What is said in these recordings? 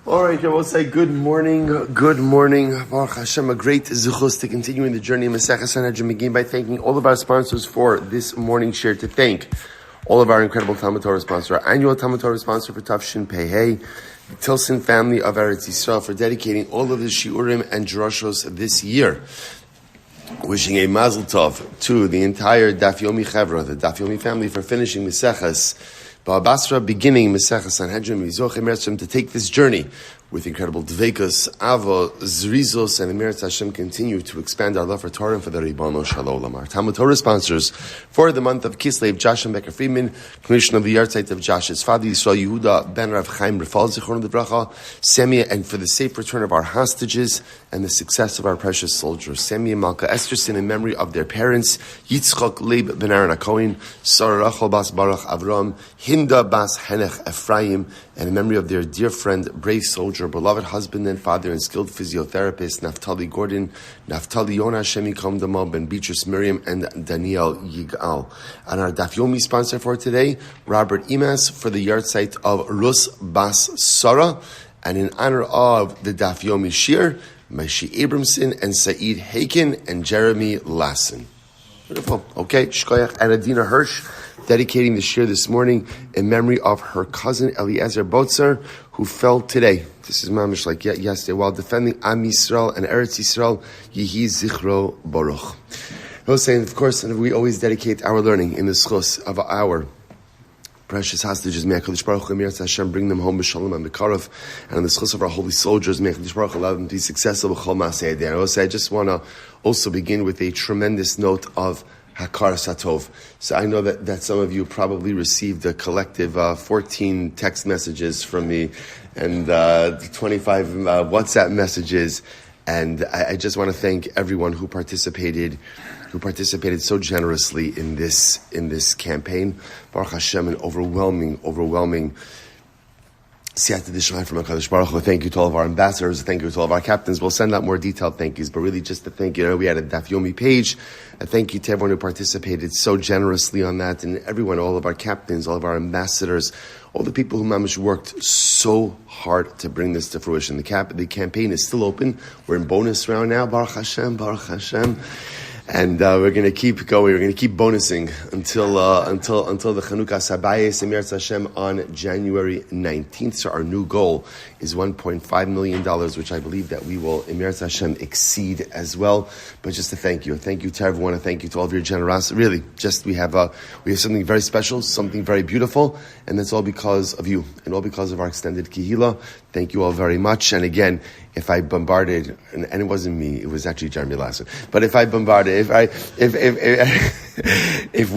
All right, I will say good morning. Baruch Hashem, a great zechus to continuing the journey of Masechah Sanhedrin. Begin by thanking all of our sponsors for this morning share. To thank all of our incredible Talmud Torah sponsor, our annual Talmud Torah sponsor for Tafshin Pei, the Tilson Family of Eretz Yisrael, for dedicating all of the shiurim and drashos this year. Wishing a mazel tov to the entire Daf Yomi Chevra, the Daf Yomi family, for finishing Mesechas Basra, beginning Mesechas Sanhedrin, Mizoch Emertzim, to take this journey with incredible dveikus, avo, zrizos, and Emeretz Hashem continue to expand our love for Torah and for the Ribono Shalom. Our Talmud Torah sponsors for the month of Kislev, Josh and Becca Friedman, commission of the Yahrzeit of Josh, his father Yisroel Yehuda, ben HaRav Chaim Rephael, Zichron Devracha, Semia, and for the safe return of our hostages and the success of our precious soldiers. Semia and Malka Esterson, in memory of their parents, Yitzchak Laib ben Aharon HaKohen, Sarah Rachel bas Baruch Avraham, Hinda bas Henech Efrayim, and in memory of their dear friend, brave soldier, beloved husband and father, and skilled physiotherapist, Naftali Gordon, Naftali Yonah Hy, and Beatrice, Miriam, and Daniel Yigal. And our Daf Yomi sponsor for today, Robert Imas, for the Yahrzeit of Rus Bas Sarah, and in honor of the Daf Yomi Shir, Maishi Abramson and Saeed Haken and Jeremy Lassen. Beautiful. Okay, sheyichyeh and Adina Hirsch, dedicating the shir this morning in memory of her cousin Eliezer Botzer, who fell today. This is mamish like yesterday while defending Am Yisroel and Eretz Yisrael. Yehi zichro baruch. I was saying, of course, and we always dedicate our learning in the zechus of our precious hostages. May HaKadosh Baruch Hu, Hashem, bring them home b'shalom and b'karov, and on the zechus of our holy soldiers, may HaKadosh Baruch Hu allow them to be successful b'chol ma'aseh yadei. I will say, I just want to also begin with a tremendous note of Hakar Satov. So I know that some of you probably received a collective 14 text messages from me and 25 WhatsApp messages, and I just want to thank everyone who participated so generously in this campaign. Baruch Hashem, an overwhelming Siyata D'Shmai from HaKadosh Baruch Hu. Thank you to all of our ambassadors. Thank you to all of our captains. We'll send out more detailed thank yous, but really just to thank you. We had a Daf Yomi page. A thank you to everyone who participated so generously on that, and everyone, all of our captains, all of our ambassadors, all the people who mamish worked so hard to bring this to fruition. The campaign is still open. We're in bonus round now. Baruch Hashem. And we're going to keep going. We're going to keep bonusing until the Chanuka Sabayes Emeretz Hashem on January 19th. So our new goal is $1.5 million, which I believe that we will Emeretz Hashem exceed as well. But just to thank you to everyone, and thank you to all of your generosity. Really, just we have something very special, something very beautiful, and that's all because of you and all because of our extended kihila. Thank you all very much. And again, if I bombarded, and it wasn't me, it was actually Jeremy Lassen. But if we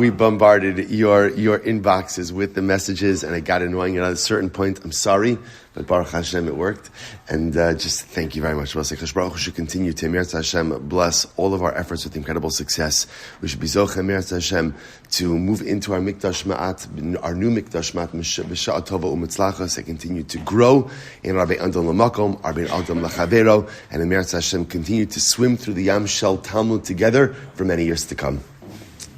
bombarded your inboxes with the messages and it got annoying at a certain point, I'm sorry. But Baruch Hashem, it worked. And just thank you very much. Baruch Hu should continue to Emeretz Hashem bless all of our efforts with incredible success. We should be Zoch Emeretz Hashem to move into our Mikdash Ma'at, our new Mikdash Ma'at, B'sha'a Tova U'Mitzlachas, and continue to grow in Rabbi Andam L'Makom, Rabbi Andam L'Chavero, and Emeretz Hashem continue to swim through the Yam Shel Talmud together for many years to come.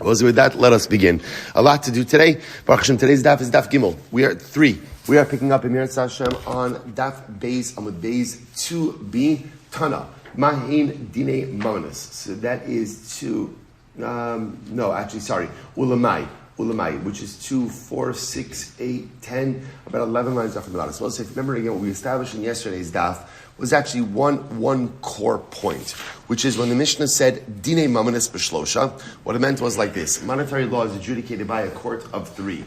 With that, let us begin. A lot to do today. Baruch Hashem, today's daf is daf Gimel. We are at 3. We are picking up Emeretz Hashem on daf Beis Amud Beis 2b Tana Mahin Dine Mamonis. So that is Ulamai, which is 2, 4, 6, 8, 10, about 11 lines off from the bottom. So let's say, remember again, what we established in yesterday's daf was actually one core point, which is when the Mishnah said Dine Mamonis B'Shlosha, what it meant was like this: monetary law is adjudicated by a court of 3.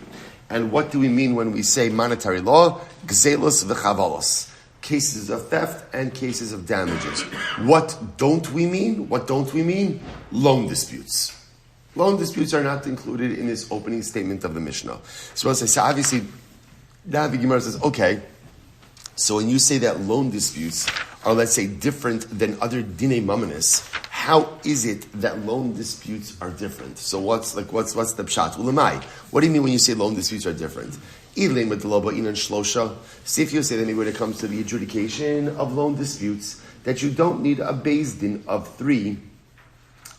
And what do we mean when we say monetary law? Gzelos v'chavalos. Cases of theft and cases of damages. What don't we mean? Loan disputes. Loan disputes are not included in this opening statement of the Mishnah. So obviously, now the Gemara says, okay, so when you say that loan disputes are, let's say, different than other dinei mamonis, how is it that loan disputes are different? So what's the pshat? Ulamai. What do you mean when you say loan disputes are different? See if you say that maybe when it comes to the adjudication of loan disputes, that you don't need a beis din of 3.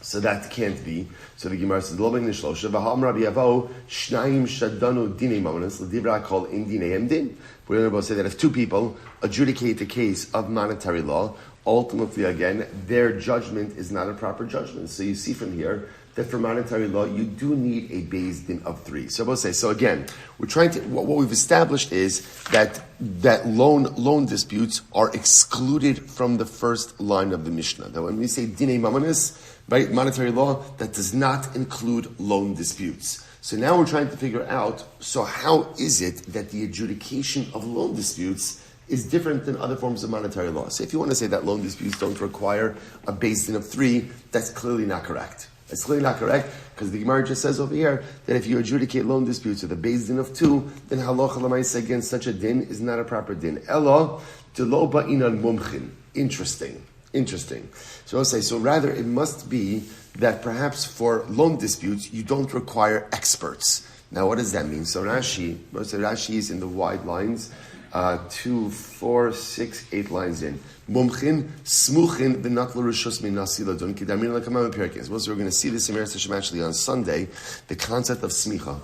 So that can't be. So the Gemara says, "Lo ben nishlosha v'ha'am Rabbi Yavo shnayim shadanu dinei mamanis l'divra kol in dinei din." We're going to say that if two people adjudicate the case of monetary law, ultimately, again, their judgment is not a proper judgment. So you see from here that for monetary law, you do need a beis din of three. So I will say, so again, we're trying to, what we've established is that loan disputes are excluded from the first line of the Mishnah. That when we say dinei mamanis, right, monetary law, that does not include loan disputes. So now we're trying to figure out, so how is it that the adjudication of loan disputes is different than other forms of monetary law? So if you want to say that loan disputes don't require a beis din of three, that's clearly not correct. It's clearly not correct, because the Gemara just says over here that if you adjudicate loan disputes with a beis din of two, then halacha l'maisa against such a din is not a proper din. Elo d'lo ba'inan mumchin. Interesting. So I'll say, so rather it must be that perhaps for loan disputes, you don't require experts. Now what does that mean? So Rashi is in the wide lines, 2, 4, 6, 8 lines in. Mumchin, smuchin, v'nat l'rishus minasi ladun, kidamin l'kamam perkins. We're going to see this in Eretz Hashem actually on Sunday, the concept of smicha.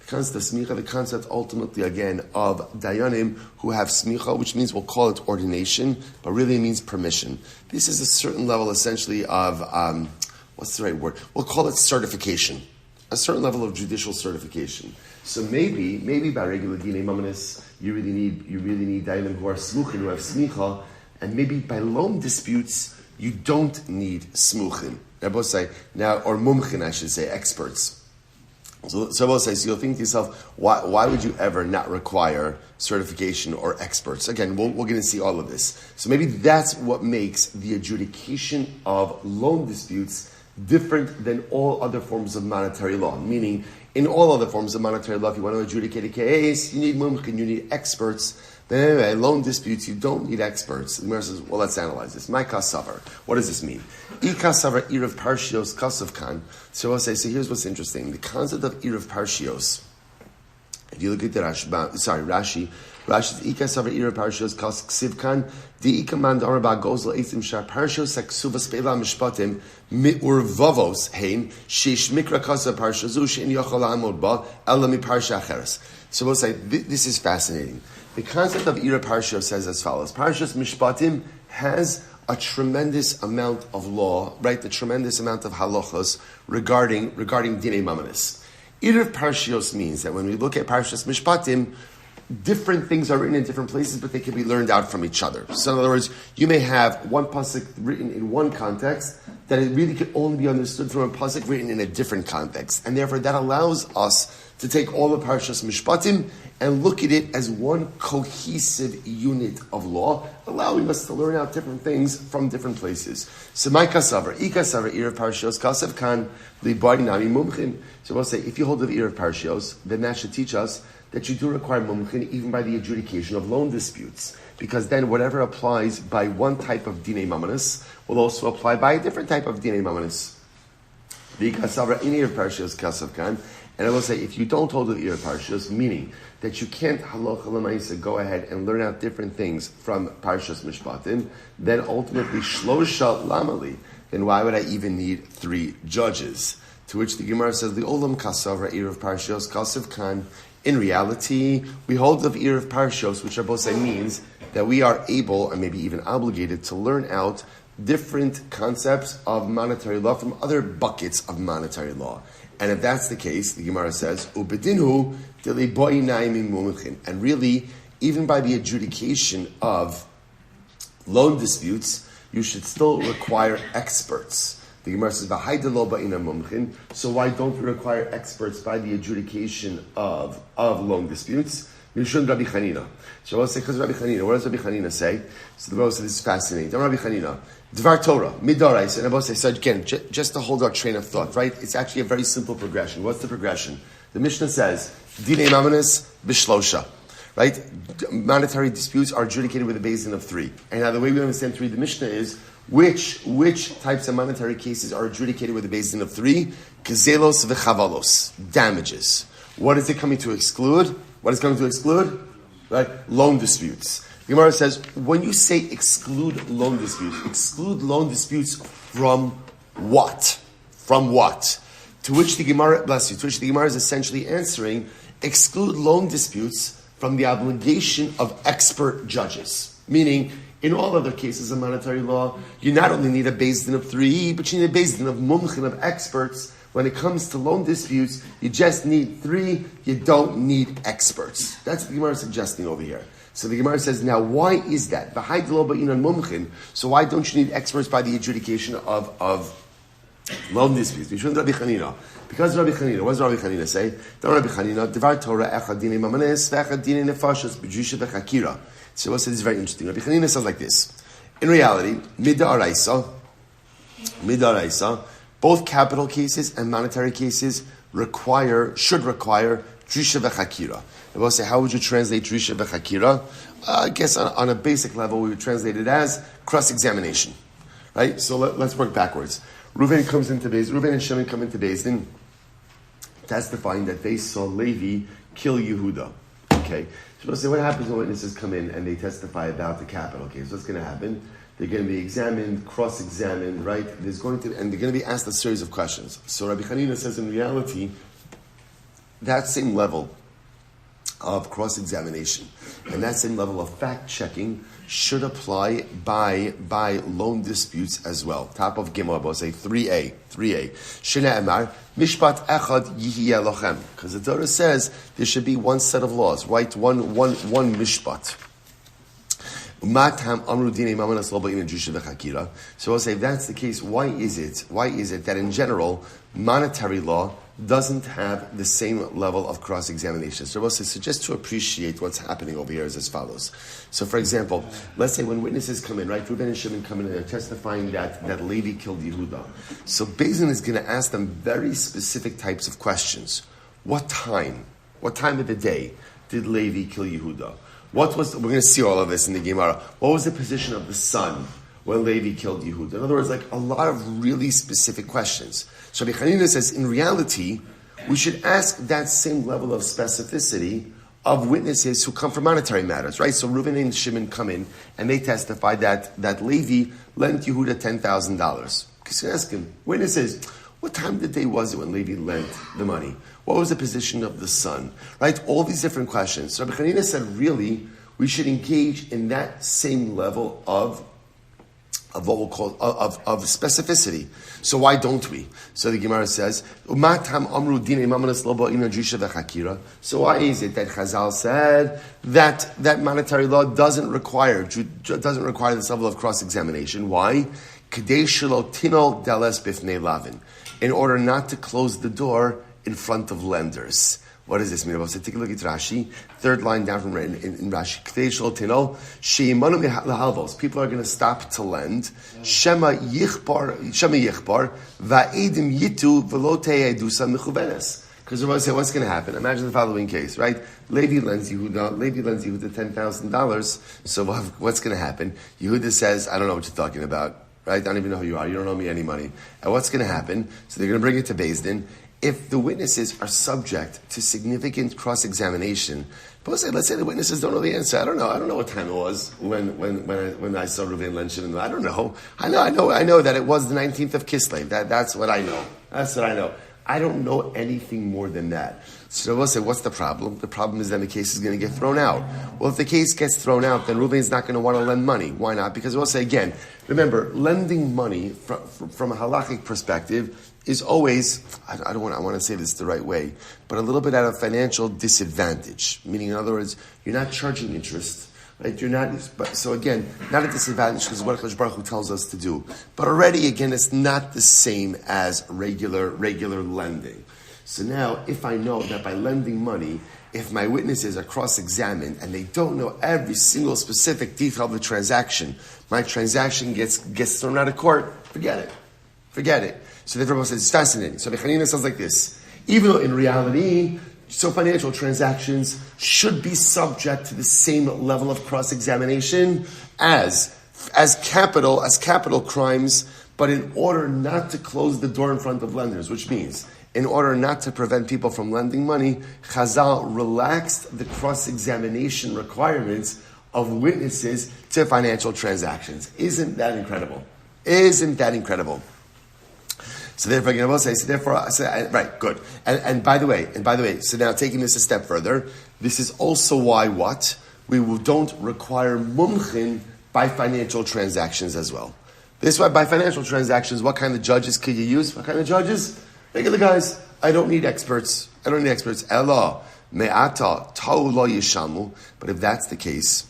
The concept ultimately again of dayanim who have smicha, which means we'll call it ordination, but really it means permission. This is a certain level essentially of, what's the right word? We'll call it certification. A certain level of judicial certification. So maybe by regular dinei mamanis, you really need dayanim who are smuchin, who have smicha, and maybe by loan disputes, you don't need smuchin. Or mumchin, I should say, experts. So you'll think to yourself, why would you ever not require certification or experts? Again, we're going to see all of this. So maybe that's what makes the adjudication of loan disputes different than all other forms of monetary law. Meaning, in all other forms of monetary law, if you want to adjudicate a case, you need mumchin, you need experts. But anyway, loan disputes, you don't need experts. The Gemara says, well, let's analyze this. My kasavar. What does this mean? I kasavar irav parshios kasav kan. So I'll say, so here's what's interesting. The concept of irav parshios, if you look at the Rashi says, I kasavar irav parshios kasav kan, di ikaman darabah goes l'eitzim shar parshios haksuvas peila mishpatim mi'urvavos hein, sheish mikra kasav parshazu she'in yachol ha'amod ba, ela mi parsha acheres. So we'll say, this is fascinating. The concept of Ira Parsha says as follows. Parshas Mishpatim has a tremendous amount of law, right? The tremendous amount of halachos regarding dinei mamanis. Ira Parshios means that when we look at Parshas Mishpatim, different things are written in different places, but they can be learned out from each other. So in other words, you may have one pasuk written in one context that it really can only be understood from a pasuk written in a different context. And therefore that allows us to take all the Parshas Mishpatim and look at it as one cohesive unit of law, allowing us to learn out different things from different places. So my kasavar, irav parshos kasav kan libadi nami mumchin. So we'll say, if you hold the irav parshos, then that should teach us that you do require mumchin even by the adjudication of loan disputes. Because then whatever applies by one type of dinei mamanis will also apply by a different type of dinei mamanis. The kasavar in irav parshos kasav kan. And I will say, if you don't hold the Irav Parshas, meaning that you can't halacha l'maisa go ahead and learn out different things from Parshas Mishpatim, then ultimately shlosha lamali, then why would I even need 3 judges? To which the Gemara says, the olam kasavra Irav Parshos kasav kan. In reality, we hold of Irav Parshos, which both means that we are able, or maybe even obligated, to learn out different concepts of monetary law from other buckets of monetary law. And if that's the case, the Gemara says, "Ubedinhu mumchin." And really, even by the adjudication of loan disputes, you should still require experts. The Gemara says, "V'haydelo ba'ina mumchin." So why don't we require experts by the adjudication of loan disputes? Mishun Rabbi Chanina. So I'll say, because Rabbi Chanina. What does Rabbi Chanina say? So the Rabbi says, this is fascinating. Rabbi Chanina. Dvar Torah, midorais, and I say, so again, just to hold our train of thought, right? It's actually a very simple progression. What's the progression? The Mishnah says, dinei mamanis b'shlosha, right? Monetary disputes are adjudicated with a beis din of 3. And now the way we understand 3, the Mishnah is, which types of monetary cases are adjudicated with a beis din of 3? Gezelos v'chavalos, damages. What is it coming to exclude? What is coming to exclude? Right? Loan disputes. The Gemara says, when you say exclude loan disputes from what? From what? To which the Gemara, bless you, to which the Gemara is essentially answering, exclude loan disputes from the obligation of expert judges. Meaning, in all other cases of monetary law, you not only need a beis din of 3, but you need a beis din of mumchin, of experts. When it comes to loan disputes, you just need 3, you don't need experts. That's what the Gemara is suggesting over here. So the Gemara says, now why is that? So why don't you need experts by the adjudication of loan disputes? Because Rabbi Chanina, what does Rabbi Chanina say? Rabbi Chanina, Devar Torah echad dinei mamanes ve'echad dinei nefashos b'drisha v'chakira. So what says is very interesting. Rabbi Chanina says like this. In reality, midaraisa, both capital cases and monetary cases should require drisha v'chakira. And we'll say, how would you translate drisha v'chakira? I guess on a basic level, we would translate it as cross-examination. Right? So let's work backwards. Reuven and Shimon come into Beis Din, testifying that they saw Levi kill Yehuda. Okay? So we'll say, what happens when witnesses come in and they testify about the capital case? What's going to happen? They're going to be examined, cross-examined, right? And they're going to be asked a series of questions. So Rabbi Chanina says, in reality, that same level of cross-examination and that same level of fact-checking should apply by loan disputes as well. Top of Gimel, I'll say 3a. Shena Emar, Mishpat Echad Yihyeh Lochem. Because the Torah says there should be one set of laws, right? One Mishpat. So I'll say, if that's the case, why is it that in general, monetary law doesn't have the same level of cross-examination? So we'll say, so just to appreciate what's happening over here is as follows. So for example, let's say when witnesses come in, right, Reuben and Shimon come in and they're testifying that Levi killed Yehuda. So Beis Din is going to ask them very specific types of questions. What time of the day did Levi kill Yehuda? We're going to see all of this in the Gemara. What was the position of the sun when Levi killed Yehuda? In other words, like a lot of really specific questions. So Rabbi Chanina says, in reality, we should ask that same level of specificity of witnesses who come from monetary matters, right? So Reuven and Shimon come in and they testify that Levi lent Yehuda $10,000. Because you ask him, witnesses, what time of the day was it when Levi lent the money? What was the position of the sun? Right? All these different questions. So Rabbi Chanina said, really, we should engage in that same level of what we'll call of specificity. So why don't we? So the Gemara says, so why is it that Chazal said that monetary law doesn't require this level of cross-examination? Why? In order not to close the door in front of lenders. What does this mean? So take a look at Rashi, third line down from in Rashi. People are going to stop to lend. Shema yichbar va'edim yitu velote edusa mechuvenes. Because we're going to say, what's going to happen? Imagine the following case, right? Levi lends Yehuda $10,000. So what's going to happen? Yehuda says, I don't know what you're talking about. Right? I don't even know who you are. You don't owe me any money. And what's going to happen? So they're going to bring it to Beis Din. If the witnesses are subject to significant cross-examination, let's say the witnesses don't know the answer. I don't know what time it was when I saw Reuven lend Shimon. I don't know. I know that it was the 19th of Kislev. That's what I know. I don't know anything more than that. So we'll say, what's the problem? The problem is then the case is going to get thrown out. Well, if the case gets thrown out, then Reuven's not going to want to lend money. Why not? Because we'll say again, remember, lending money from a halachic perspective is always, I want to say this the right way, but a little bit at a financial disadvantage. Meaning, in other words, you're not charging interest. Right? You're not, so again, not a disadvantage because what HaKadosh Baruch Hu tells us to do. But already, again, it's not the same as regular lending. So now, if I know that by lending money, if my witnesses are cross-examined and they don't know every single specific detail of the transaction, my transaction gets thrown out of court, forget it. So therefore, it's fascinating. So the Chanina sounds like this. Even though in reality, so financial transactions should be subject to the same level of cross-examination as capital crimes, but in order not to close the door in front of lenders, which means in order not to prevent people from lending money, Chazal relaxed the cross-examination requirements of witnesses to financial transactions. Isn't that incredible? So therefore, again, I will say, right, good. And by the way, so now taking this a step further, this is also why what? We don't require mumchin by financial transactions as well. This is why by financial transactions, what kind of judges could you use? What kind of judges? Regular guys. I don't need experts. Ella, me'ata, ta'u lo yishamu. But if that's the case,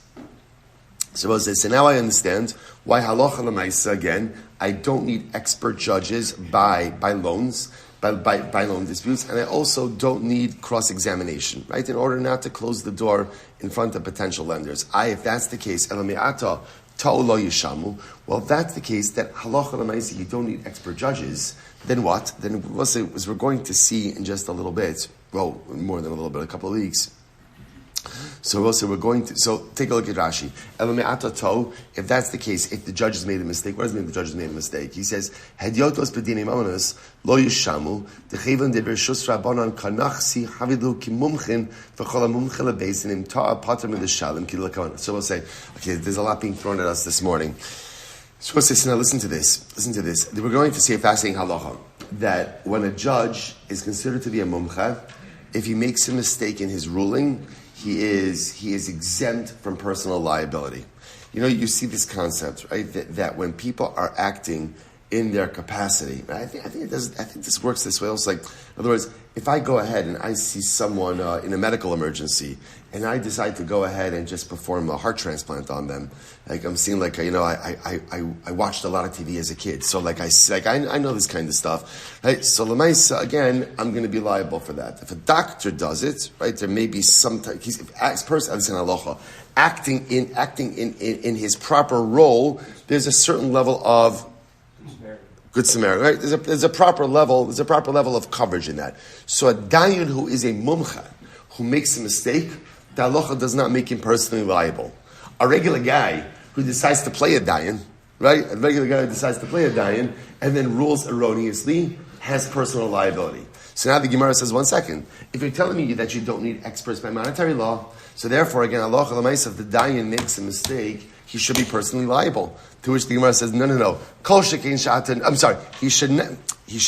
so now I understand why halacha l'maisa, again, I don't need expert judges by loans, by loan disputes, and I also don't need cross-examination, right? In order not to close the door in front of potential lenders. If that's the case, ela me'ata, ta'u lo yishamu. Well, if that's the case, that halacha l'maisa, you don't need expert judges, then what? Then we'll say, as we're going to see in just a little bit, well, more than a little bit, a couple of weeks. So we're going to. So take a look at Rashi. If that's the case, if the judge has made a mistake, what does it mean the judge has made a mistake? He says, "Hediotos b'dinei mamonos lo yishamu dechevan de bershus rabbanon kanachsi havidu kimumchin v'chol hamumchin lebeizinim ta'a pater midashalim kilakavan." So we'll say, okay, there's a lot being thrown at us this morning. So we'll say, now listen to this. We're going to see a fascinating halacha that when a judge is considered to be a mumcha, if he makes a mistake in his ruling, he is exempt from personal liability. You know, you see this concept, right? That when people are acting in their capacity, right? I think this works this way. Also, like, in other words, if I go ahead and I see someone in a medical emergency, and I decide to go ahead and just perform a heart transplant on them, like I'm seeing, like, you know, I watched a lot of TV as a kid, so I know this kind of stuff, right? So l'maisa, again, I'm going to be liable for that. If a doctor does it, right, there may be some type. Acting in his proper role, there's a certain level of Good Samaritan, right? There's a proper level of coverage in that. So a dayan who is a mumcha, who makes a mistake, the halacha does not make him personally liable. A regular guy who decides to play a dayan, right? A regular guy who decides to play a dayan and then rules erroneously has personal liability. So now the Gemara says, 1 second. If you're telling me that you don't need experts by monetary law, so therefore, again, halacha l'maisa, if the dayan makes a mistake, he should be personally liable. To which the Gemara says, no. Kol shekein sha'atan. I'm sorry, he should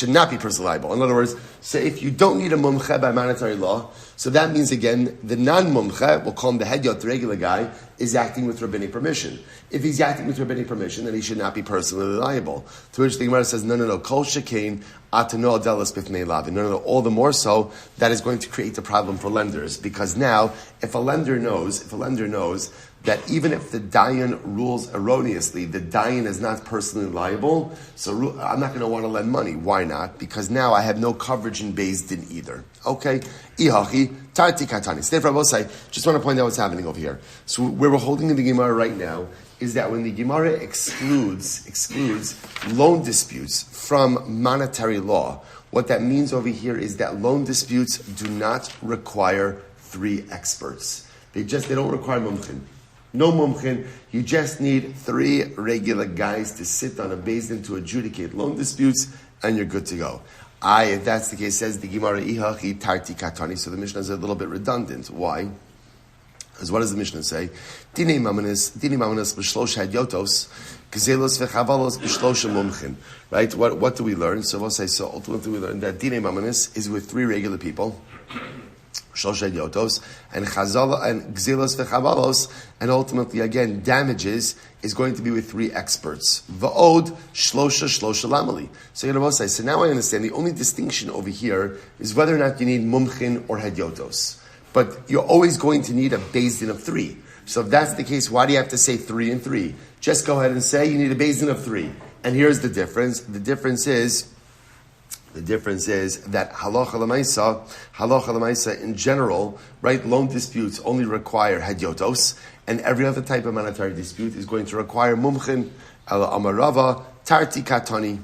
not be personally liable. In other words, say if you don't need a mumche by monetary law, so that means again, the non-mumche, we'll call him the hedyot, the regular guy, is acting with rabbinic permission. If he's acting with rabbinic permission, then he should not be personally liable. To which the Gemara says, no. Kol shekein atano adelas b'fnei lavin. No. All the more so, that is going to create a problem for lenders. Because now, if a lender knows that even if the dayan rules erroneously, the dayan is not personally liable, so I'm not going to want to lend money. Why not? Because now I have no coverage in Beis Din either. Okay? Ihachi, tarti katani. So therefore I will say, just want to point out what's happening over here. So where we're holding in the Gemara right now is that when the Gemara excludes loan disputes from monetary law, what that means over here is that loan disputes do not require 3 experts. They don't require mumchin. No mumchin, you just need 3 regular guys to sit on a Beis Din to adjudicate loan disputes, and you're good to go. If that's the case, says the Gemara, Ihachi tarti katani. So the Mishnah is a little bit redundant. Why? Because what does the Mishnah say? Dinei mamanis b'shlosh hadyotos, gzelos v'chavalos b'shlosh mumchin. Right? What do we learn? So we'll say, so ultimately we learn that dinei mamanis is with 3 regular people. Shlosh Yotos, and Chazal and Gzilos v'Chavalos, and ultimately again damages is going to be with 3 experts. Va'od Shlosha Lamali. So you know say. So now I understand the only distinction over here is whether or not you need mumchin or hedyotos. But you're always going to need a Beis Din of 3. So if that's the case, why do you have to say 3 and 3? Just go ahead and say you need a Beis Din of 3. And here's the difference. The difference is that halacha l'maisa in general, right? Loan disputes only require hedyotos, and every other type of monetary dispute is going to require mumchin, ala amarava, tarti katani,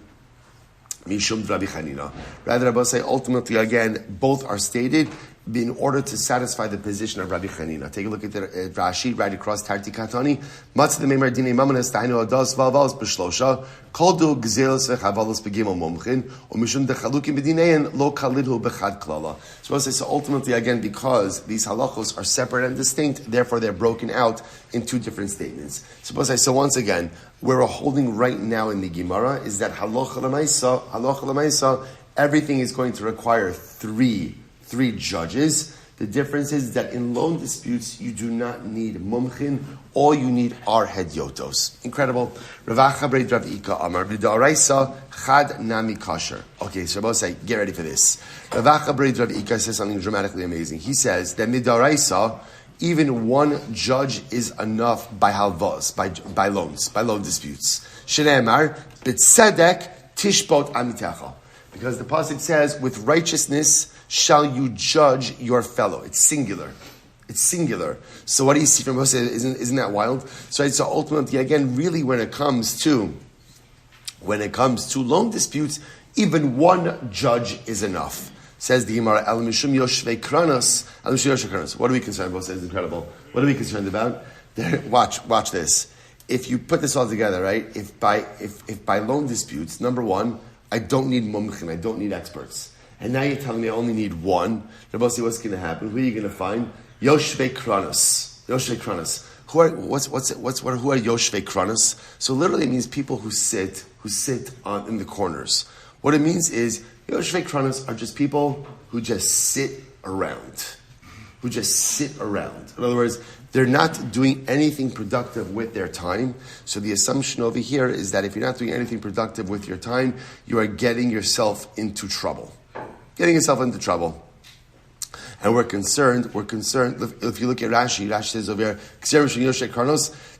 mishum Rabbi Chanina. Rather, I will say ultimately again, both are stated in order to satisfy the position of Rabbi Chanina. Take a look at Rashi, right across Tarti Katani. Matzah the Meimar Dinei Mamanes Tainu Adas Valvalos B'Shlosha Koldu Gzelos VeChavalos Begimel Momchin Umishum Dechalukim B'Dinein Lo Kalidhu B'Chad Klala. So ultimately, again, because these halachos are separate and distinct, therefore they're broken out in two different statements. So once again, where we're holding right now in the Gemara is that halacha l'maisa, everything is going to require three judges. The difference is that in loan disputes, you do not need mumchin. All you need are hedyotos. Incredible. Ravacha breid Rav Ika Amar b'da'araisa chad nami kasher. Okay, so Rabbi say, get ready for this. Ravacha breid Rav Ika says something dramatically amazing. He says that mid'araisa, even one judge is enough by halvos, by loan disputes. Shneimar b'tzedek tishbot amitecha. Because the pasuk says, with righteousness shall you judge your fellow. It's singular. So what do you see from Moshe? Isn't that wild? So ultimately, again, really when it comes to loan disputes, even one judge is enough. Says the Gemara, Al Mishum Yoshvei Kranos. What are we concerned about? It's incredible. What are we concerned about? Watch this. If you put this all together, right? If by loan disputes, number one, I don't need mumchin, I don't need experts. And now you're telling me I only need one. Rabbi, what's going to happen? Who are you going to find? Yoshvei Kranos. Who are Yoshvei Kranos? So literally it means people who sit in the corners. What it means is Yoshvei Kranos are just people who just sit around. In other words, they're not doing anything productive with their time. So the assumption over here is that if you're not doing anything productive with your time, you are getting yourself into trouble. And we're concerned, if you look at Rashi says over here,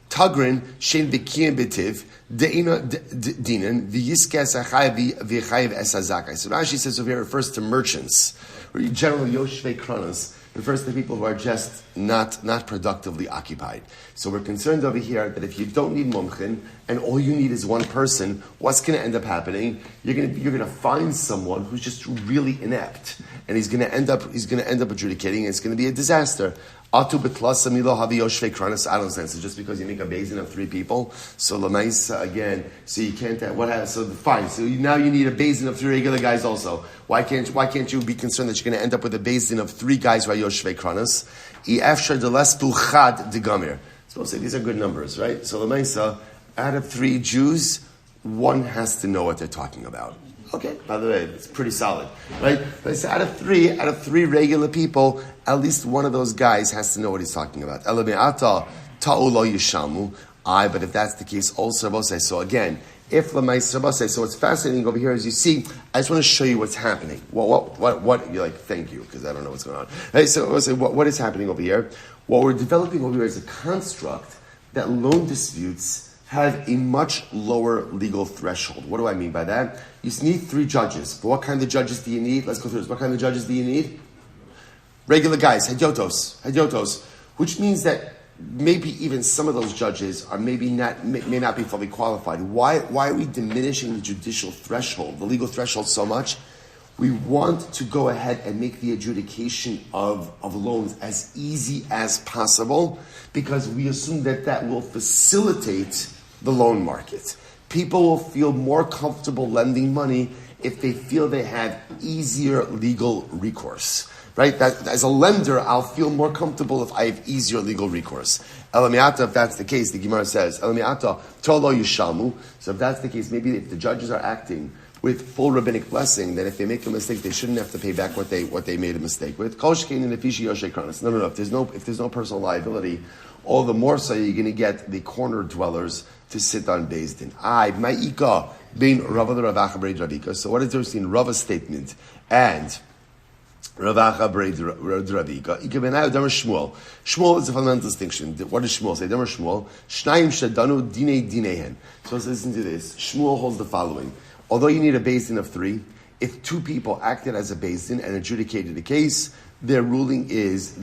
Tagrin, Shein Bekian Betiv, Deina Dinan, V'yiskas V'chayev Esazakai. So Rashi says over here refers to merchants, or generally Yoshvei Kranos, refers to people who are just not productively occupied. So we're concerned over here that if you don't need mumchin and all you need is one person, what's going to end up happening? You're going to find someone who's just really inept, and he's going to end up adjudicating, and it's going to be a disaster. Atu betlas amilo havi yoshvei kranos. I don't understand. So just because you make a basin of three people, so lamaisa again, so you can't. What happens? So fine. So now you need a basin of three regular guys also. Why can't you be concerned that you're going to end up with a basin of three guys who are yoshvei kranos? Iafshar delestu chad degamir. So say these are good numbers, right? So lamaisa, out of three Jews, one has to know what they're talking about. Okay, by the way, it's pretty solid, right? But out of three regular people, at least one of those guys has to know what he's talking about. But if that's the case, also, so again, so what's fascinating over here is you see, I just want to show you what's happening. What you're like, thank you, because I don't know what's going on. Right, so what is happening over here? What we're developing over here is a construct that loan disputes have a much lower legal threshold. What do I mean by that? You need three judges. But what kind of judges do you need? Let's go through this. What kind of judges do you need? Regular guys, hedyotos, which means that maybe even some of those judges may not be fully qualified. Why are we diminishing the judicial threshold, the legal threshold so much? We want to go ahead and make the adjudication of loans as easy as possible because we assume that will facilitate the loan market. People will feel more comfortable lending money if they feel they have easier legal recourse. Right? That, as a lender, I'll feel more comfortable if I have easier legal recourse. Elamiata, if that's the case, the Gemara says, Elamiata, tolo yishalmu. So if that's the case, maybe if the judges are acting with full rabbinic blessing, that if they make a mistake, they shouldn't have to pay back what they made a mistake with. No. If there's no personal liability, all the more so you're going to get the corner dwellers to sit on Beis Din. Ma'ika bein Rava Ravacha Breid Ravika. So what is there between Rava's statement and Ravacha Breid Ravika? Shmuel is a fundamental distinction. What does Shmuel say? Damar Shmuel, Shnayim Shadanu Dinei Dinehen. So let's listen to this. Shmuel holds the following. Although you need a Beis Din of three, if two people acted as a Beis Din and adjudicated a case, their ruling is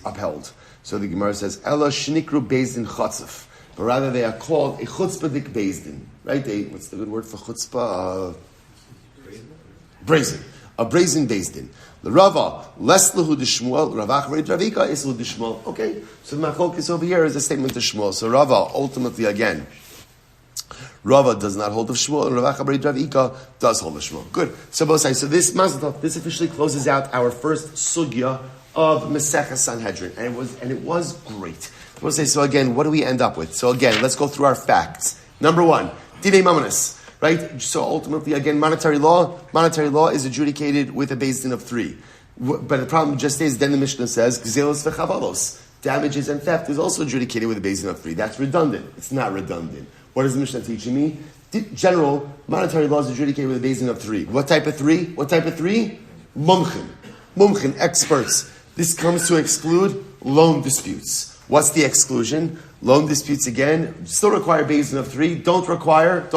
upheld. So the Gemara says, Ela Shnikru Beis Din Chatzif. But rather they are called a chutzpahdik Beis Din. Right? What's the good word for chutzpah? Brazen. A brazen Beis Din. The Rava, less lahu d'Shmuel, Ravach Reid Ravika is lahu d'Shmuel. Okay, so the machlokes over here is a statement to Shmuel. So Rava, ultimately again, Rava does not hold of Shmuel, and Ravach Reid Ravika does hold of Shmuel. Good. So both sides. So this this officially closes out our first sugya of Masechah Sanhedrin, and it was great. We'll say, so again, what do we end up with? So again, let's go through our facts. Number one, Dinei Mamonis, right? So ultimately, again, monetary law is adjudicated with a beis din of 3. But the problem just is, then the Mishnah says, Gzelos v'chavalos, damages and theft is also adjudicated with a beis din of 3. That's redundant. It's not redundant. What is the Mishnah teaching me? General, monetary law is adjudicated with a beis din of 3. What type of 3? Mumchin, experts. This comes to exclude loan disputes. What's the exclusion? Loan disputes again still require beis din of 3. Don't require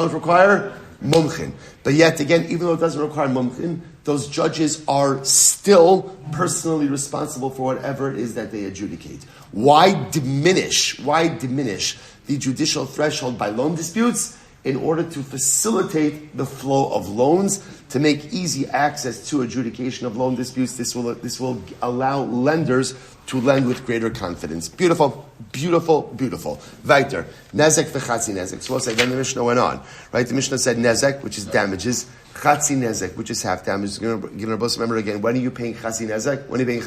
mumchin. But yet again, even though it doesn't require mumchin, those judges are still personally responsible for whatever it is that they adjudicate. Why diminish the judicial threshold by loan disputes? In order to facilitate the flow of loans, to make easy access to adjudication of loan disputes. This will allow lenders to lend with greater confidence. Beautiful. Weiter. Nezek v'chatzi nezek. So we'll say, then the Mishnah went on. Right? The Mishnah said nezek, which is damages. Chatzi nezek, which is half damages. You're going to remember again, when are you paying chatzi nezek? When are you paying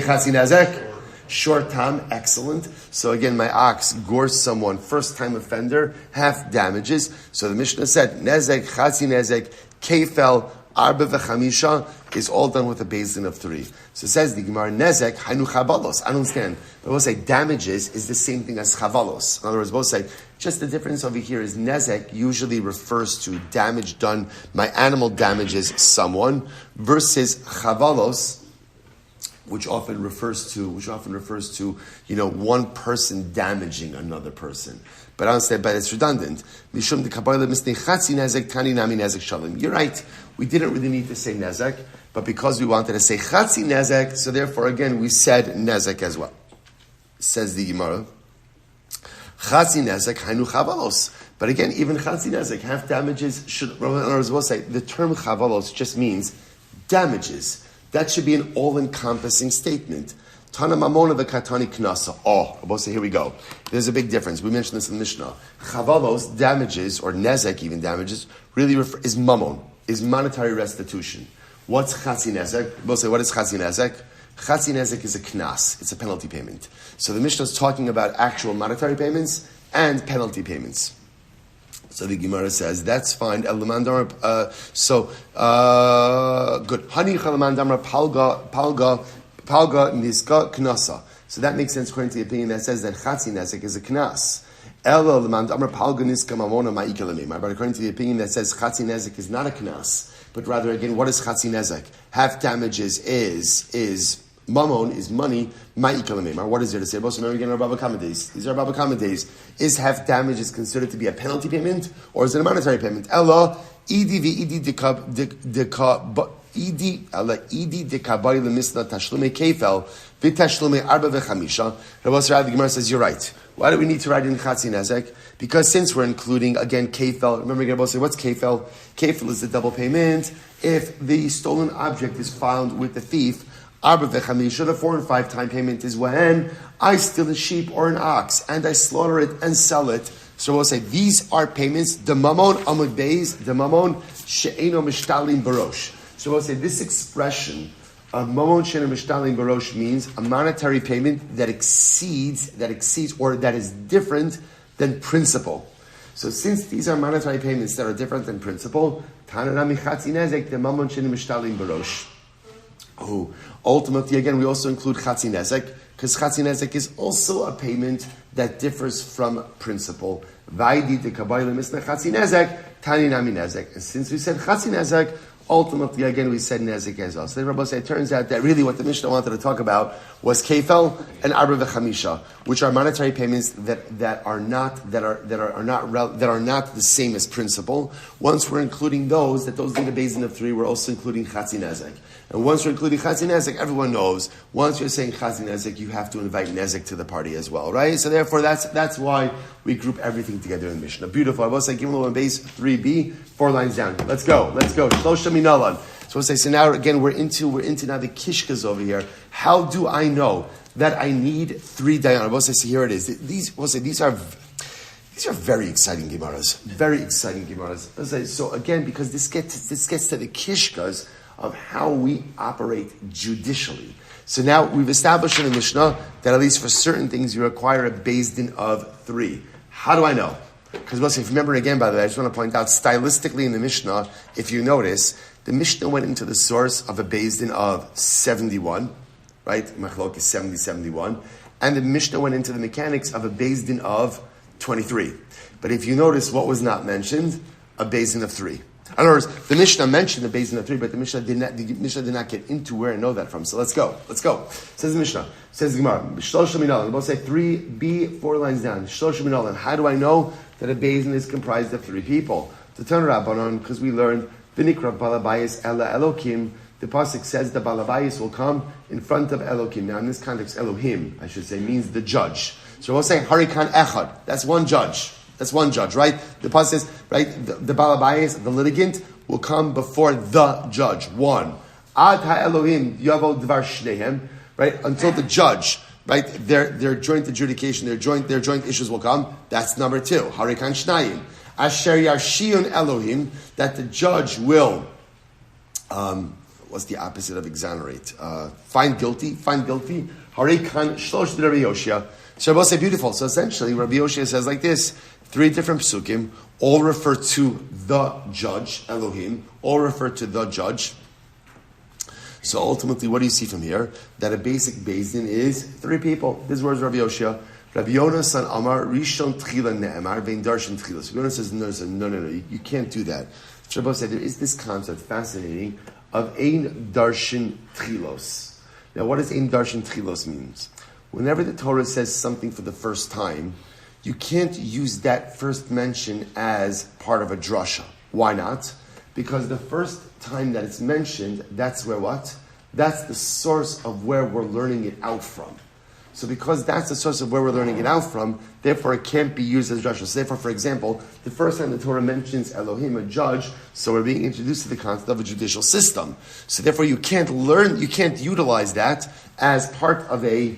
chatzi nezek? Short time, excellent. So again, my ox gores someone, first time offender, half damages. So the Mishnah said, nezek, chatzi nezek, kefel, arba v'chamisha, is all done with a beis din of 3. So it says the Gemara, nezek, hainu chavalos. I don't understand. But we'll say damages is the same thing as chavalos. In other words, both say, just the difference over here is nezek usually refers to damage done, my animal damages someone, versus chavalos, which often refers to, one person damaging another person. But but it's redundant. You're right. We didn't really need to say nezek, but because we wanted to say chatzi nezek, so therefore again we said nezek as well. Says the Gemara, chatzi nezek hainu chavalos. But again, even chatzi nezek, half damages should. In other words, we'll say the term chavalos just means damages. That should be an all-encompassing statement. Tana mamona v'katani knasa. Oh, we'll say, here we go. There's a big difference. We mentioned this in the Mishnah. Chavalos, damages, or nezek even damages, really is mamon, is monetary restitution. What's chatzi nezek? We'll say, what is chatzi nezek? Chatzi nezek is a knas. It's a penalty payment. So the Mishnah is talking about actual monetary payments and penalty payments. So the Gemara says, that's fine. Good. Hani chalamandamra palga niska knasa. So that makes sense according to the opinion that says that chatzi nezek is a knas. But according to the opinion that says chatzi nezek is not a knas, but rather again, what is chatzi nezek? Half damages is mamon, is money. What is there to say? Remember again, our Baba Kama days. These are Baba Kama days. Is half damages considered to be a penalty payment, or is it a monetary payment? Ella edi dekabari lemisna tashlume kefel v'tashlume arba v'chamisha. The Gemara says you're right. Why do we need to write in chatzi nezek? Because since we're including again kefel, remember again, what's kefel? Kefel is the double payment. If the stolen object is found with the thief, Arba v'chamisha, the 4 and 5 time payment is when I steal a sheep or an ox and I slaughter it and sell it. So we'll say these are payments. The mamon amud beis, the mamon she'eno mishtalim barosh. So we'll say this expression of mamon she'eno mishtalim barosh means a monetary payment that exceeds, or that is different than principal. So since these are monetary payments that are different than principal, tananami chatzi nezek, the mamon she'eno mishtalim barosh. Oh, ultimately, again, we also include chatzi nezek, because chatzi nezek is also a payment that differs from principal. Vaidi de kabayla misna chatzi nezek, tani nami nezek. And since we said chatzi nezek, ultimately, again, we said nezek as well. So the Rabbi said, it turns out that really what the Mishnah wanted to talk about was kefel and arba v'chamisha, which are monetary payments that are not the same as principal. Once we're including those need a beis din of 3, we're also including chatzi nezek. And once we're including chatzi nezek, everyone knows, once you're saying chatzi nezek, you have to invite nezek to the party as well, right? So therefore, that's why we group everything together in the Mishnah. Beautiful. I will say, Gimel and base 3b, 4 lines down. Let's go. Shlosha minalan. So we'll say, so now again, we're into now the kishkas over here. How do I know that I need 3 dayanim? We'll say, so here it is. These are very exciting Gemaras. Very exciting Gemaras. We'll say, so again, because this gets to the kishkas of how we operate judicially. So now we've established in the Mishnah that at least for certain things you require a beis din of 3. How do I know? Because if you remember again, by the way, I just want to point out stylistically in the Mishnah, if you notice, the Mishnah went into the source of a beis din of 71, right? Machlok is 71. And the Mishnah went into the mechanics of a beis din of 23. But if you notice what was not mentioned, a beis din of 3. In other words, the Mishnah mentioned the beis din of 3, but the Mishnah did not get into where I know that from. So let's go. Says the Mishnah. Says the Gemara. Shlosha minalan. We'll say 3b, 4 lines down. Shlosha minalan. How do I know that a beis din is comprised of 3 people? The TORAH Rabbanon, because we learned v'nikra balabayis ela Elokim. The pasuk says the balabayis will come in front of Elokim. Now in this context, Elohim, I should say, means the judge. So we'll say harikan echad. That's one judge. Right? The pasuk says, right, the balabayis, the litigant, will come before the judge. 1. Ad ha-Elohim yavo dvar shnehem, right? Until the judge, right, their joint adjudication, their joint issues will come. That's number 2. Harikan shnayim. Asher yarshiyun Elohim, that the judge will, what's the opposite of exonerate? Find guilty. Harikan shlosh Rabbi Yoshia. So Rabbi say beautiful. So essentially, Rabbi Yoshia says like this: 3 different psukim, all refer to the judge, Elohim, all refer to the judge. So ultimately, what do you see from here? That a basic beis din is 3 people. This word is Rabbi Yoshia. Rabbi Yonah son Amar, Rishon Tchila Ne'emar, Vein Darshan Tchila. So Rabbi Yonah says, no, you can't do that. So Rabbi said, there is this concept, fascinating, of Ein Darshan Tchilos. Now, what does Ein Darshan Tchilos means? Whenever the Torah says something for the first time, you can't use that first mention as part of a drasha. Why not? Because the first time that it's mentioned, that's where what? That's the source of where we're learning it out from. So because that's the source of where we're learning it out from, therefore it can't be used as drasha. So therefore, for example, the first time the Torah mentions Elohim, a judge, so we're being introduced to the concept of a judicial system. So therefore you can't utilize that as part of a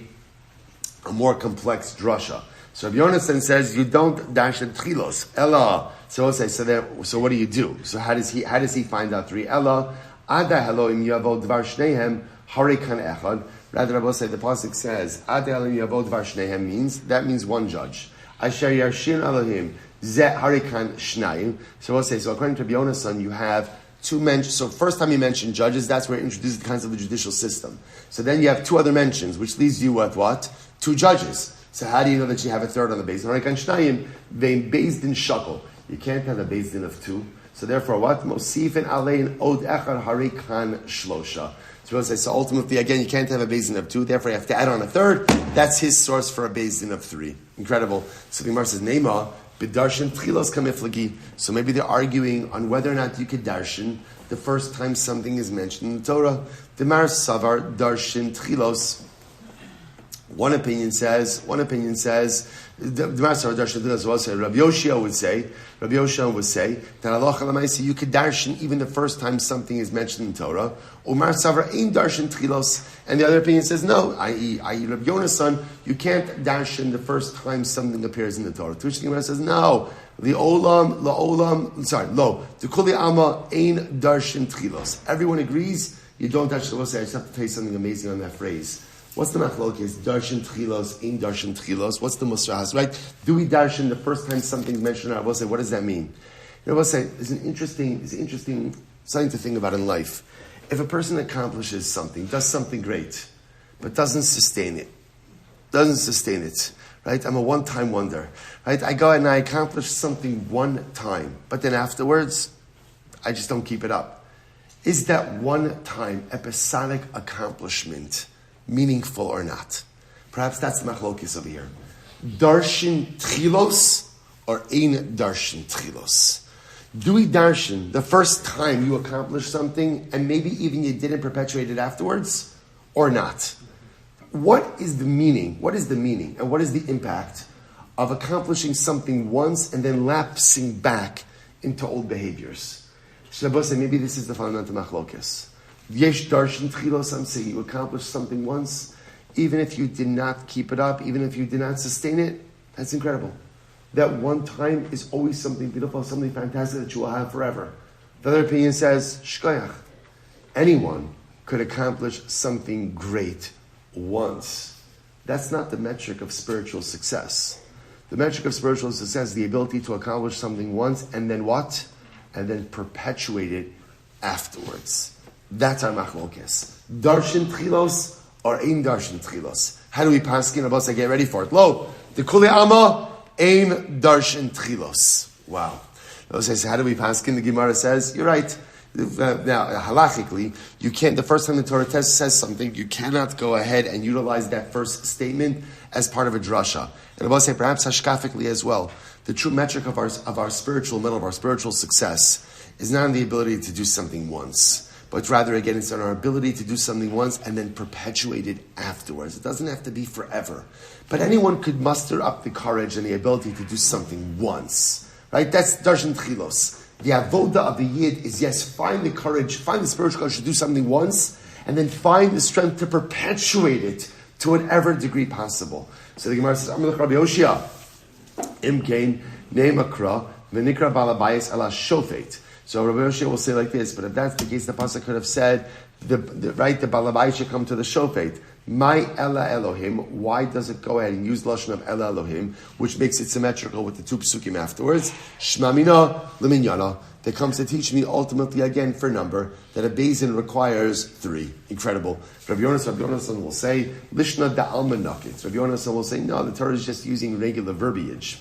more complex drasha. So Rabbi Yonasan says you don't dash at tchilos. Ella. So we'll say, so what do you do? So how does he find out 3? Ella ada Elohim yavo dvar shnehem harikan echad. Rather, I will say the pasuk says ada Elohim yavo dvar shnehem means one judge. Asher yarshin Elohim ze harikan shnayim. So we'll say, so according to Rabbi Yonasan, you have 2 mentions. So first time you mention judges, that's where it introduces the concept of the judicial system. So then you have 2 other mentions, which leaves you with what? 2 judges. So how do you know that you have a 3rd on the beis din? Harikan shnayim vein beis din shakel. You can't have a beis din of 2. So therefore, what? Mosifin alein od echad harikan shlosha. So we'll say, so ultimately, again, you can't have a beis din of 2. Therefore, you have to add on a 3rd. That's his source for a beis din of 3. Incredible. So the Gemara says, Neima b'darshan tchilos kamiflagi. So maybe they're arguing on whether or not you could darshan the first time something is mentioned in the Torah. The Mar savar darshan tchilos. One opinion says, the Master Darshan as well say, Rabbi Yoshia would say that halacha l'maaseh you could darshan even the first time something is mentioned in Torah. Umar Savra ein darshan tchilos, and the other opinion says no, i.e. Rabbi Yonasan, you can't darshan the first time something appears in the Torah. To which the Gemara says no, the kuli ama ein darshan tchilos. Everyone agrees you don't darshan. I just have to tell you something amazing on that phrase. What's the machlokes? Darshan tchilos, ein darshan tchilos. What's the musrahas, right? Do we darshan the first time something's mentioned? I will say, what does that mean? I will say, it's an interesting something to think about in life. If a person accomplishes something, does something great, but doesn't sustain it, right? I'm a one-time wonder, right? I go and I accomplish something one time, but then afterwards, I just don't keep it up. Is that one-time episodic accomplishment meaningful or not? Perhaps that's the machlokes over here. Darshan tchilos or ein darshan tchilos? Do we darshan the first time you accomplish something and maybe even you didn't perpetuate it afterwards or not? What is the meaning? And what is the impact of accomplishing something once and then lapsing back into old behaviors. Rabbi say maybe this is the fundamental machlokes. Yesh darshan tchilos, I'm saying you accomplished something once, even if you did not keep it up, even if you did not sustain it, that's incredible. That one time is always something beautiful, something fantastic that you will have forever. The other opinion says, shkoyach. Anyone could accomplish something great once. That's not the metric of spiritual success. The metric of spiritual success is the ability to accomplish something once and then what? And then perpetuate it afterwards. That's our machlokes. Darshan tchilos or ein darshan tchilos. How do we paskin? About to get ready for it. Lo, the kuli ama ein darshan tchilos. Wow. So how do we paskin? The Gemara says, you're right. Now, halachically, you can't. The first time the Torah test says something, you cannot go ahead and utilize that first statement as part of a drasha. And I will say, perhaps hashkafically as well, the true metric of our spiritual middle, of our spiritual success, is not in the ability to do something once, but rather again, it's in our ability to do something once and then perpetuate it afterwards. It doesn't have to be forever, but anyone could muster up the courage and the ability to do something once, right? That's darshan tchilos. The avoda of the yid is, yes, find the courage, find the spiritual courage to do something once, and then find the strength to perpetuate it to whatever degree possible. So the Gemara says, Amalek Rabbi Yoshia, Imkain, Neimakra, Venikra Balabayis ala Shofet. So Rabbi Yoshia will say like this, but if that's the case, the pasuk could have said, the Balabayis should come to the Shofet. My Ella Elohim, why does it go ahead and use Lashon of Ella Elohim, which makes it symmetrical with the two psukim afterwards? Shmamina Leminyana, that comes to teach me ultimately again for number, that a bezin requires 3. Incredible. Rabbi Yonason will say, Lishna da'alma nakit. Rabbi Yonason will say, no, the Torah is just using regular verbiage.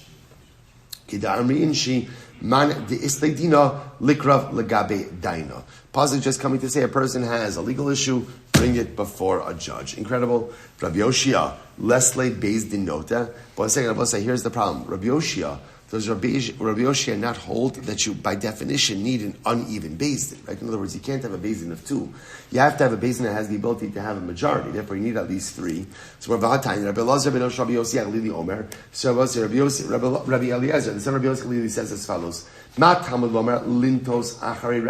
Kida'amri inshi, man de'istedina likrav legabe daina. Pasuk just coming to say a person has a legal issue, bring it before a judge. Incredible. Rabbi Yoshia, lesle beis din nota. But one second, I will say, here's the problem. Rabbi Yoshia, does Rabbi Yoshia not hold that you, by definition, need an uneven beis din? Right? In other words, you can't have a beis din of 2. You have to have a beis din that has the ability to have a majority. Therefore, you need at least 3. So Rabbi Elazar ben Rabbi Yossi Aglili Omer. So Rabbi Eliezer, the son of Rabbi Yossi Aglili says as follows: Ma tamud lomer lintos acharei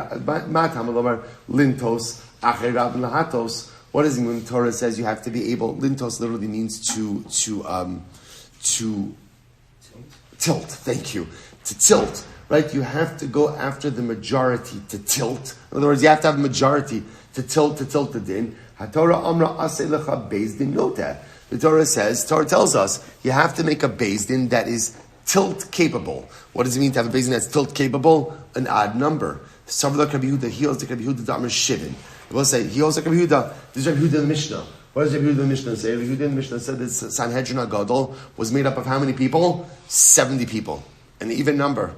rabin lahatos. What does it mean when the Torah says you have to be able? Lintos literally means to tilt. Thank you. To tilt, right? You have to go after the majority to tilt. In other words, you have to have a majority to tilt the din. HaTorah amra aseh lecha beis din noteh. The Torah tells us you have to make a beis din that is tilt capable. What does it mean to have a beis din that's tilt capable? An odd number. Savla Rabbi Yehuda, he holds the Rabbi Yehuda Damar Shivin. We'll say he holds the Rabbi Yehuda. This is Rabbi Yehuda in the Mishnah. What does Rabbi Yehuda in the Mishnah say? Rabbi Yehuda in the Mishnah said that Sanhedrin HaGadol was made up of how many people? 70 people. An even number.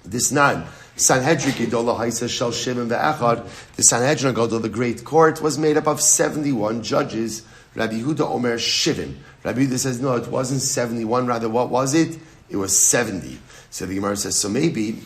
This nan. Sanhedrin Gedolah Haisa Shel Shivim Ve'echad. The Sanhedrin HaGadol, the great court, was made up of 71 judges. Rabbi Yehuda Omer Shivin. Rabbi Yehuda says, no, it wasn't 71. Rather, what was it? It was 70. So the Gemara says, so maybe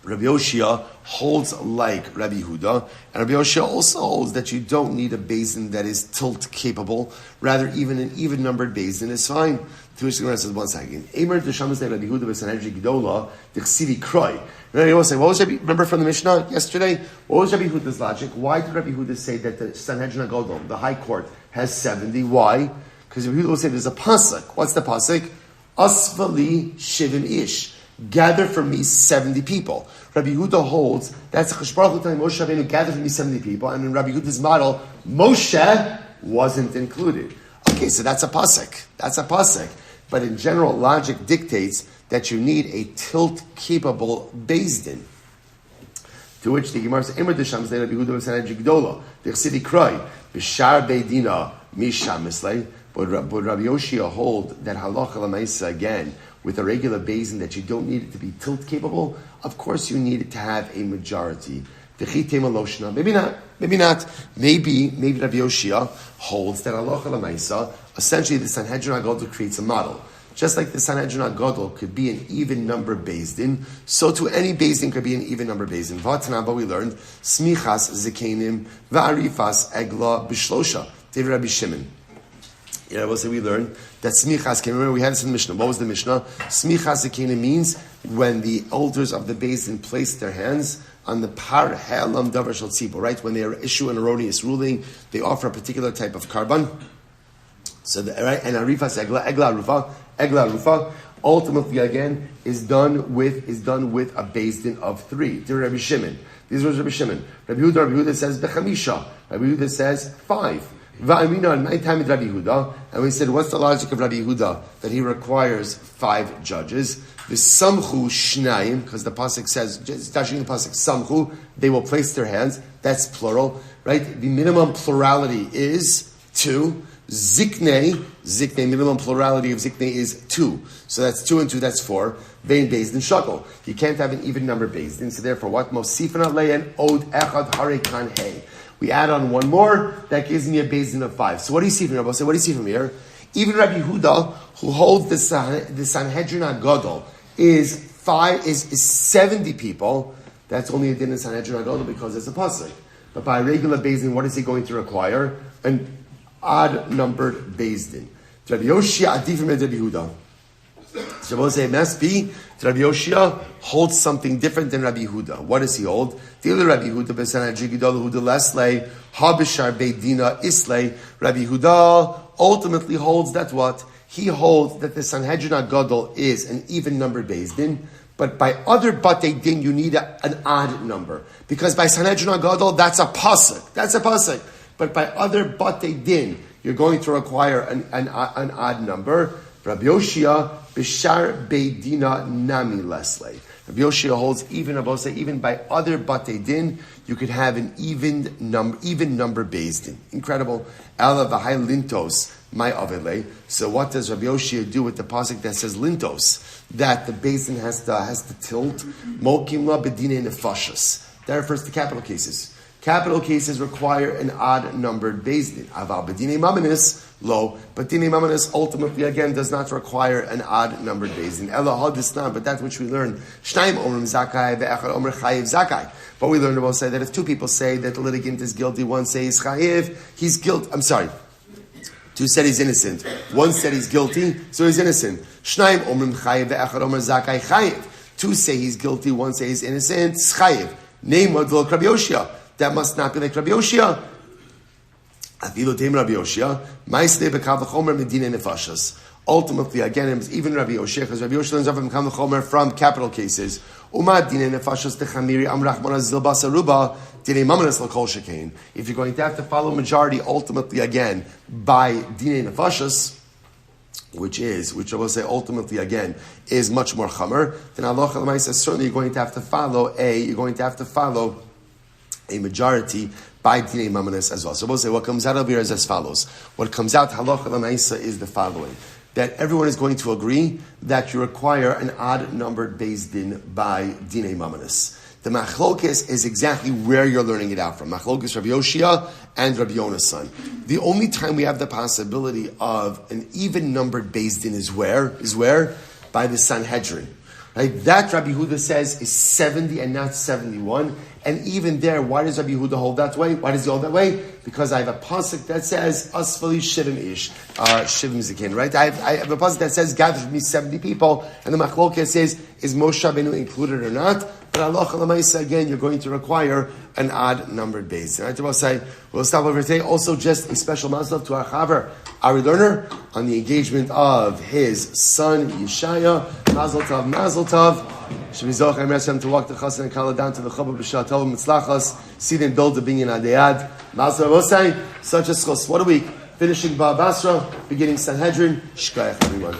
Rabbi Yoshia holds like Rabbi Yehuda, and Rabbi Yoshia also holds that you don't need a beis din that is tilt capable. Rather, even an even numbered beis din is fine. To which the Gemara says, one second. Emer d'shamas Rabbi Yehuda v'Sanhedrin Gedolah d'chsivi kroi. Now you will say, what was Rabbi? Remember from the Mishnah yesterday? What was Rabbi Yehuda's logic? Why did Rabbi Yehuda say that the Sanhedrin HaGadol, the High Court, has 70? Why? Because Rabbi Yehuda will say there's a pasuk. What's the pasuk? Asvali shivim ish. Gather for me 70 people. Rabbi Yehuda holds that's Chashbar Baruch Hu telling Moshe Rabbeinu, gather for me 70 people, and in Rabbi Yehuda's model, Moshe wasn't included. Okay, so that's a pasuk. But in general, logic dictates that you need a tilt-capable beis din. To which the Gemara says, "Emer d'sham zeh Rabbi Yehuda v'Sanhedrin Gedolah d'chsivi kroi b'shar beidina misham mislei." But Rabbi Yoshia hold that halacha l'maisa again, with a regular beis din, that you don't need it to be tilt capable. Of course, you need it to have a majority. Maybe not. Maybe Rabbi Yoshia holds that halacha l'maisa, essentially the Sanhedrin HaGadol creates a model. Just like the Sanhedrin HaGadol could be an even number beis din, so to any beis din could be an even number beis din. V'atanaba we learned smichas zekenim va'arifas egla b'shlosha. David Rabbi Shimon. Yeah, we'll say we learned that smichas kena. Remember, we had this in the Mishnah. What was the Mishnah? Smichas kena means when the elders of the Beis Din place their hands on the par ha'elam davar shel tzibur, right? When they issue an erroneous ruling, they offer a particular type of carbon. So, right, and arifas egla rufa, ultimately again is done with a Beis Din of 3. Dear Rabbi Shimon, these were Rabbi Shimon. Rabbi Yehuda says bechamisha. Rabbi Yehuda says 5. Va'amina and 9 times Rabbi Yehuda, and we said, what's the logic of Rabbi Yehuda that he requires 5 judges? The samchu shnayim, because the pasuk says, it's actually the pasuk samchu, they will place their hands. That's plural, right? The minimum plurality is 2. Ziknei, minimum plurality of ziknei is 2. So that's 2 and 2, that's 4. Vein Beis Din shakel. You can't have an even number Beis Din. So therefore, what? Mosifan alein od echad harekan hey. We add on one more, that gives me a Beis Din of 5. So what do you see from here? So what do you see from here? Even Rabbi Yehuda, who holds the Sanhedrin HaGadol, is 70 people. That's only a din in Sanhedrin HaGadol because it's a pasuk. But by regular Beis Din, what is he going to require? An odd-numbered Beis Din. Rabbi Yoshia adif from Rabbi Yehuda. Shabbos say it must be Rabbi Yoshia holds something different than Rabbi Yehuda. What does he hold? Rabbi Yehuda b'Sanhedrin Gidol Yehuda leslei habishar beidina islei. Rabbi Yehuda ultimately holds that what? He holds that the Sanhedrin HaGadol is an even numbered Beis Din, but by other batei din you need an odd number, because by Sanhedrin HaGadol that's a pasuk. But by other batei din you're going to require an odd number. Rabbi Yoshia b'shar beidina nami leslei. Rabbi Yoshia holds even by other batei din you could have an even number Beis Din. Incredible. Ela v'hai lintos my avele. So what does Rabbi Yoshia do with the pasuk that says lintos? That the Beis Din has to tilt. Mokim la bedine nefashos. That refers to capital cases. Capital cases require an odd-numbered Beis Din. Aval bedine mamanis low, but dine mamanis ultimately again does not require an odd-numbered Beis Din. Ela hadisnan, but that which we learned. Shnaim omrim zakai ve'echad omer chayiv zakai. But we learned about say that if 2 people say that the litigant is guilty, one says chayiv, he's guilty. I'm sorry. 2 said he's innocent. 1 said he's guilty, so he's innocent. Shnaim omrim chayiv ve'echad omer zakai chayiv. 2 say he's guilty, 1 say he's innocent. Chayiv. Name what Rabbi Yoshia. That must not be like Rabbi Yoshia. Ultimately, again, it was even Rabbi Yoshia, because Rabbi Yoshia learns from Kal V'chomer from capital cases. If you're going to have to follow majority, ultimately, again, by Dine Nefashos, which I will say ultimately again is much more chamer, then halacha l'maisa certainly you're going to have to follow a majority by Dinei Mamanis as well. So we'll say what comes out of here is as follows. What comes out halacha l'maisa is the following: that everyone is going to agree that you require an odd-numbered Beis Din by Dinei Mamanis. The machlokes is exactly where you're learning it out from. Machlokes Rabbi Yoshia and Rabbi Yonah's son. The only time we have the possibility of an even-numbered Beis Din is where? By the Sanhedrin. Right? That Rabbi Yehuda says is 70 and not 71. And even there, why does Rabbi Yehuda hold that way? Why does he hold that way? Because I have a pasuk that says Asfali Shivim Ish, Shivim Zikin. Right? I have a pasuk that says gather me 70 people, and the machlokes says is Moshe Rabbeinu included or not? But Allah Chalamaysa, again, you're going to require an odd-numbered base. Right? We'll stop over today. Also, just a special mazel to our chaver, our learner, on the engagement of his son Yeshaya. Mazel tov, mazel tov. Shemizoch Emerson to walk the chassan and kala down to the chuppah b'shah tov mitzlachas. See them build the binyan adayad. Mazel Rosai, such a schos. What a week! Finishing Ba Basra, beginning Sanhedrin. Shkayach everyone.